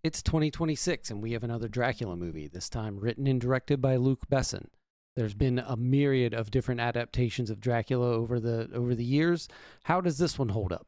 It's 2026, and we have another Dracula movie, this time written and directed by Luc Besson. There's been a myriad of different adaptations of Dracula over the years. How does this one hold up?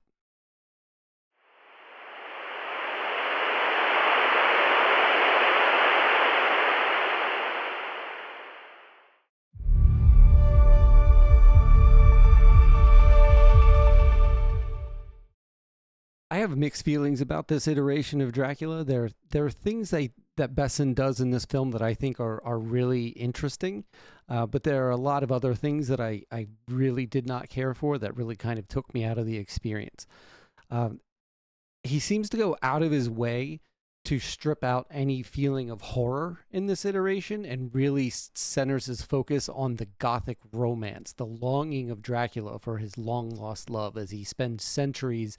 I have mixed feelings about this iteration of Dracula. There are things that Besson does in this film that I think are really interesting, but there are a lot of other things that I really did not care for that really kind of took me out of the experience. He seems to go out of his way to strip out any feeling of horror in this iteration and really centers his focus on the gothic romance, the longing of Dracula for his long-lost love as he spends centuries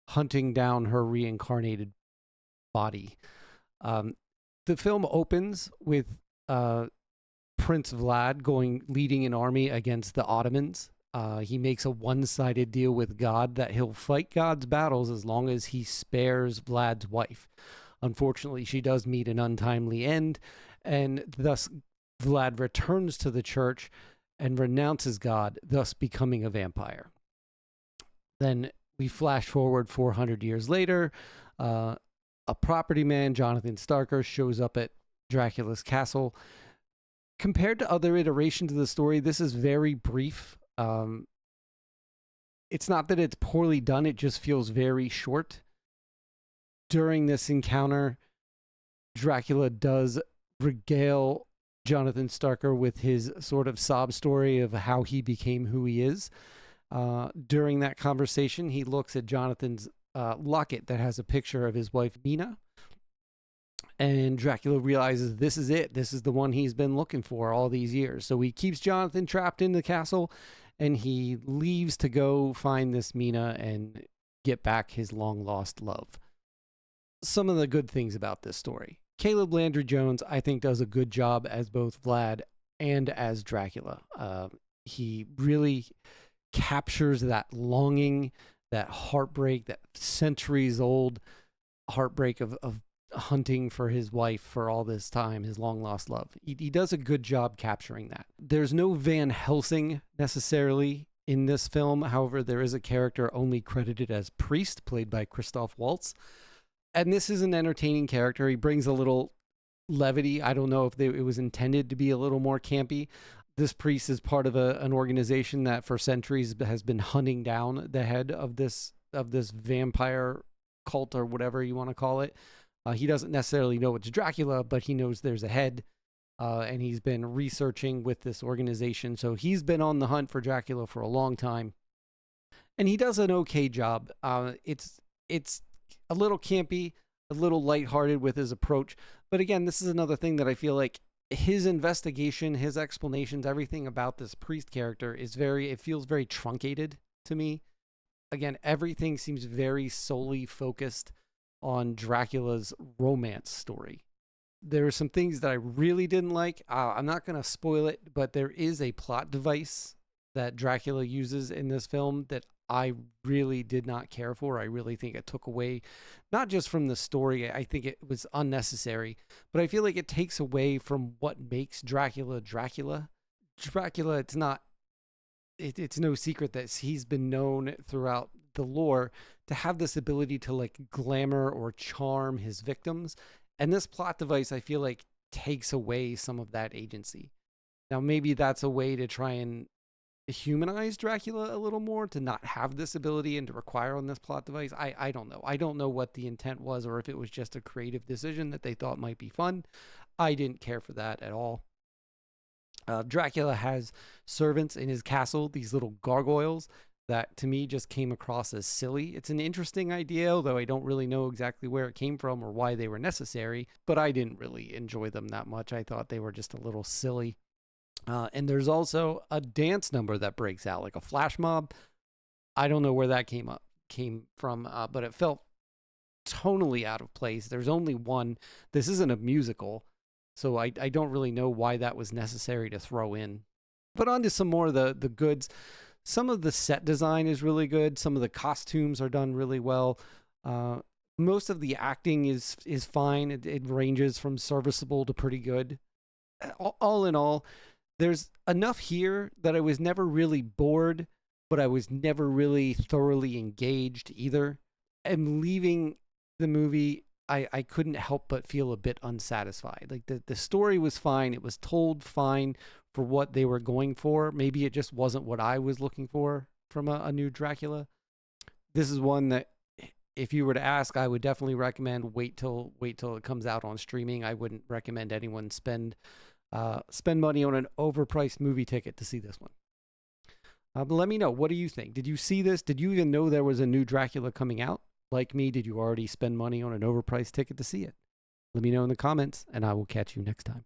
hunting down her reincarnated body. The film opens with Prince Vlad leading an army against the Ottomans. He makes a one-sided deal with God that he'll fight God's battles as long as he spares Vlad's wife. Unfortunately, she does meet an untimely end, and thus Vlad returns to the church and renounces God, thus becoming a vampire. Then we flash forward 400 years later. A property man, Jonathan Starker, shows up at Dracula's castle. Compared to other iterations of the story, this is very brief. It's not that it's poorly done, it just feels very short. During this encounter, Dracula does regale Jonathan Starker with his sort of sob story of how he became who he is. During that conversation, he looks at Jonathan's locket that has a picture of his wife, Mina. And Dracula realizes this is it. This is the one he's been looking for all these years. So he keeps Jonathan trapped in the castle, and he leaves to go find this Mina and get back his long-lost love. Some of the good things about this story. Caleb Landry Jones, I think, does a good job as both Vlad and as Dracula. He really captures that longing, that heartbreak, that centuries-old heartbreak of hunting for his wife for all this time, his long-lost love. He does a good job capturing that. There's no Van Helsing necessarily in this film. However, there is a character only credited as Priest, played by Christoph Waltz. And this is an entertaining character. He brings a little levity. I don't know if it was intended to be a little more campy. This priest is part of an organization that for centuries has been hunting down the head of this vampire cult, or whatever you want to call it. He doesn't necessarily know it's Dracula, but he knows there's a head, and he's been researching with this organization. So he's been on the hunt for Dracula for a long time, and he does an okay job. It's a little campy, a little lighthearted with his approach. But again, this is another thing that I feel like his investigation, his explanations, everything about this priest character it feels very truncated to me. Again, everything seems very solely focused on Dracula's romance story. There are some things that I really didn't like. I'm not going to spoil it, but there is a plot device that Dracula uses in this film that I really did not care for. I really think it took away, not just from the story, I think it was unnecessary, but I feel like it takes away from what makes Dracula Dracula. Dracula, it's no secret that he's been known throughout the lore to have this ability to like glamour or charm his victims. And this plot device, I feel like, takes away some of that agency. Now, maybe that's a way to try and humanize Dracula a little more, to not have this ability and to require on this plot device. I don't know. I don't know what the intent was, or if it was just a creative decision that they thought might be fun. I didn't care for that at all. Dracula has servants in his castle, these little gargoyles that to me just came across as silly. It's an interesting idea, although I don't really know exactly where it came from or why they were necessary, but I didn't really enjoy them that much. I thought they were just a little silly. And there's also a dance number that breaks out, like a flash mob. I don't know where that came from, but it felt tonally out of place. There's only one. This isn't a musical, so I don't really know why that was necessary to throw in. But on to some more of the goods. Some of the set design is really good. Some of the costumes are done really well. Most of the acting is fine. It ranges from serviceable to pretty good. All in all, there's enough here that I was never really bored, but I was never really thoroughly engaged either. And leaving the movie, I couldn't help but feel a bit unsatisfied. Like the story was fine, it was told fine for what they were going for. Maybe it just wasn't what I was looking for from a new Dracula. This is one that if you were to ask, I would definitely recommend wait till it comes out on streaming. I wouldn't recommend anyone spend money on an overpriced movie ticket to see this one. But let me know, what do you think? Did you see this? Did you even know there was a new Dracula coming out? Like me, did you already spend money on an overpriced ticket to see it? Let me know in the comments, and I will catch you next time.